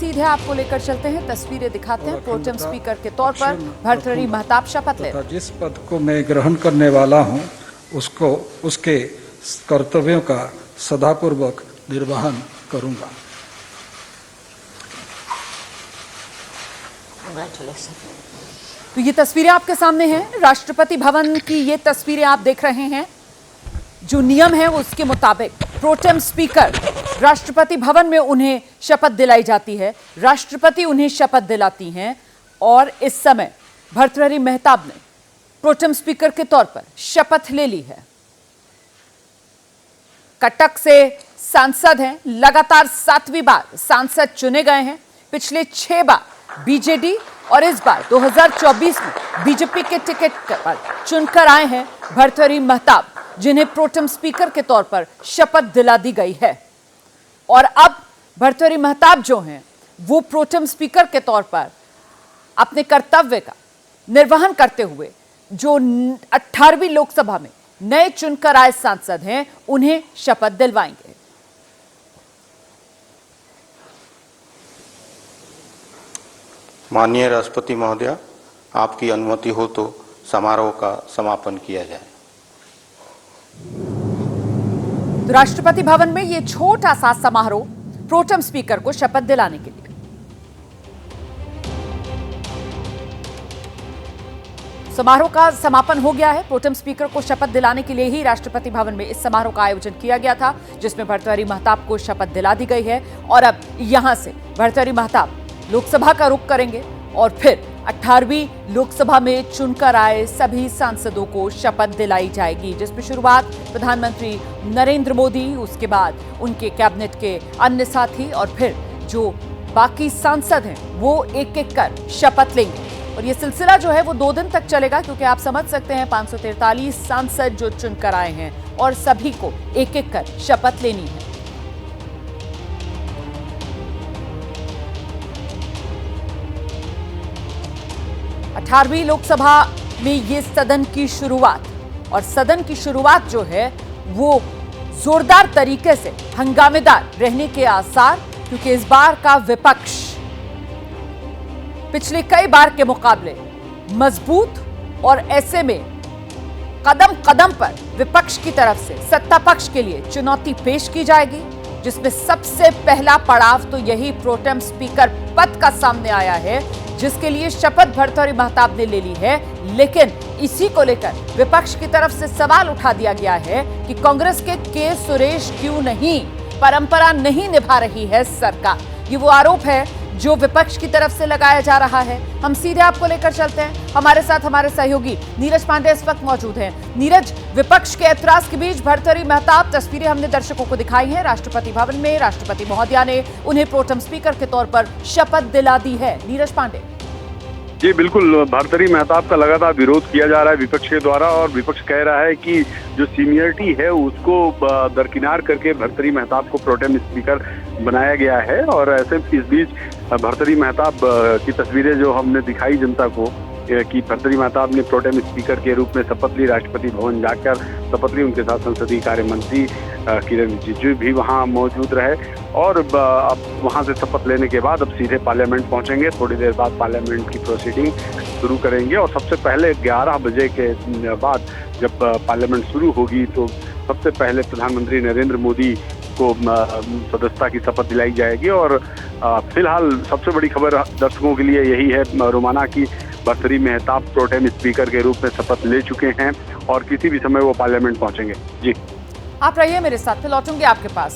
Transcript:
सीधे आपको लेकर चलते हैं, तस्वीरें दिखाते हैं। प्रोटेम स्पीकर के तौर पर भर्तृहरि महताब शपथ ले। जिस पद को मैं ग्रहण करने वाला हूं, उसके कर्तव्यों का सदापूर्वक निर्वहन करूंगा। तो ये तस्वीरें आपके सामने हैं, राष्ट्रपति भवन की ये तस्वीरें आप देख रहे हैं। जो नियम है उसके मुताबिक प्रोटेम स्पीकर राष्ट्रपति भवन में उन्हें शपथ दिलाई जाती है, राष्ट्रपति उन्हें शपथ दिलाती हैं। और इस समय भर्तृहरि महताब ने प्रोटेम स्पीकर के तौर पर शपथ ले ली है। कटक से सांसद हैं, लगातार 7वीं बार सांसद चुने गए हैं। पिछले 6 बार बीजेडी और इस बार 2024 में बीजेपी के टिकट पर चुनकर आए हैं भर्तृहरि महताब, जिन्हें प्रोटेम स्पीकर के तौर पर शपथ दिला दी गई है। और अब भर्तृहरि महताब जो हैं वो प्रोटेम स्पीकर के तौर पर अपने कर्तव्य का निर्वहन करते हुए जो 18वीं लोकसभा में नए चुनकर आए सांसद हैं उन्हें शपथ दिलवाएंगे। माननीय राष्ट्रपति महोदया, आपकी अनुमति हो तो समारोह का समापन किया जाए। तो राष्ट्रपति भवन में यह छोटा सा समारोह प्रोटेम स्पीकर को शपथ दिलाने के लिए। समारोह का समापन हो गया है। प्रोटेम स्पीकर को शपथ दिलाने के लिए ही राष्ट्रपति भवन में इस समारोह का आयोजन किया गया था, जिसमें भर्तृहरि महताब को शपथ दिला दी गई है। और अब यहां से भर्तृहरि महताब लोकसभा का रुख करेंगे और फिर 18वीं लोकसभा में चुनकर आए सभी सांसदों को शपथ दिलाई जाएगी, जिसमें शुरुआत प्रधानमंत्री नरेंद्र मोदी, उसके बाद उनके कैबिनेट के अन्य साथी और फिर जो बाकी सांसद हैं वो एक एक कर शपथ लेंगे। और ये सिलसिला जो है वो 2 दिन तक चलेगा, क्योंकि आप समझ सकते हैं 543 सांसद जो चुनकर आए हैं और सभी को एक एक कर शपथ लेनी है। अठारहवीं लोकसभा में ये सदन की शुरुआत, और सदन की शुरुआत जो है वो जोरदार तरीके से हंगामेदार रहने के आसार, क्योंकि इस बार का विपक्ष पिछले कई बार के मुकाबले मजबूत, और ऐसे में कदम कदम पर विपक्ष की तरफ से सत्ता पक्ष के लिए चुनौती पेश की जाएगी, जिसमें सबसे पहला पड़ाव तो यही प्रोटेम स्पीकर पद का सामने आया है, जिसके लिए शपथ भर्तृहरि महताब ने ले ली है। लेकिन इसी को लेकर विपक्ष की तरफ से सवाल उठा दिया गया है कि कांग्रेस के सुरेश क्यों नहीं परंपरा नहीं निभा रही है सरकार। ये वो आरोप है जो विपक्ष की तरफ से लगाया जा रहा है। हम सीधे आपको लेकर चलते हैं, हमारे साथ हमारे सहयोगी नीरज पांडे इस वक्त मौजूद हैं। नीरज, विपक्ष के ऐतराज के बीच भर्तृहरि महताब, तस्वीरें हमने दर्शकों को दिखाई हैं, राष्ट्रपति भवन में राष्ट्रपति महोदया ने उन्हें प्रोटेम स्पीकर के तौर पर शपथ दिला दी है। नीरज पांडे जी बिल्कुल, भर्तृहरि महताब का लगातार विरोध किया जा रहा है विपक्ष के द्वारा, और विपक्ष कह रहा है कि जो सीनियरिटी है उसको दरकिनार करके भर्तृहरि महताब को प्रोटेम स्पीकर बनाया गया है। और ऐसे इस बीच भर्तृहरि महताब की तस्वीरें जो हमने दिखाई जनता को कि भर्तृहरि महताब ने प्रोटेम स्पीकर के रूप में शपथ ली, राष्ट्रपति भवन जाकर शपथ ली। उनके साथ संसदीय कार्य मंत्री किरण रिजिजू भी वहां मौजूद रहे, और अब वहां से शपथ लेने के बाद अब सीधे पार्लियामेंट पहुंचेंगे। थोड़ी देर बाद पार्लियामेंट की प्रोसीडिंग शुरू करेंगे, और सबसे पहले 11 बजे के बाद जब पार्लियामेंट शुरू होगी तो सबसे पहले प्रधानमंत्री नरेंद्र मोदी को सदस्यता की शपथ दिलाई जाएगी। और फिलहाल सबसे बड़ी खबर दर्शकों के लिए यही है रोमाना की भर्तृहरि महताब प्रोटेम स्पीकर के रूप में शपथ ले चुके हैं और किसी भी समय वो पार्लियामेंट पहुंचेंगे। जी आप रहिए मेरे साथ, फिर लौटूंगी आपके पास।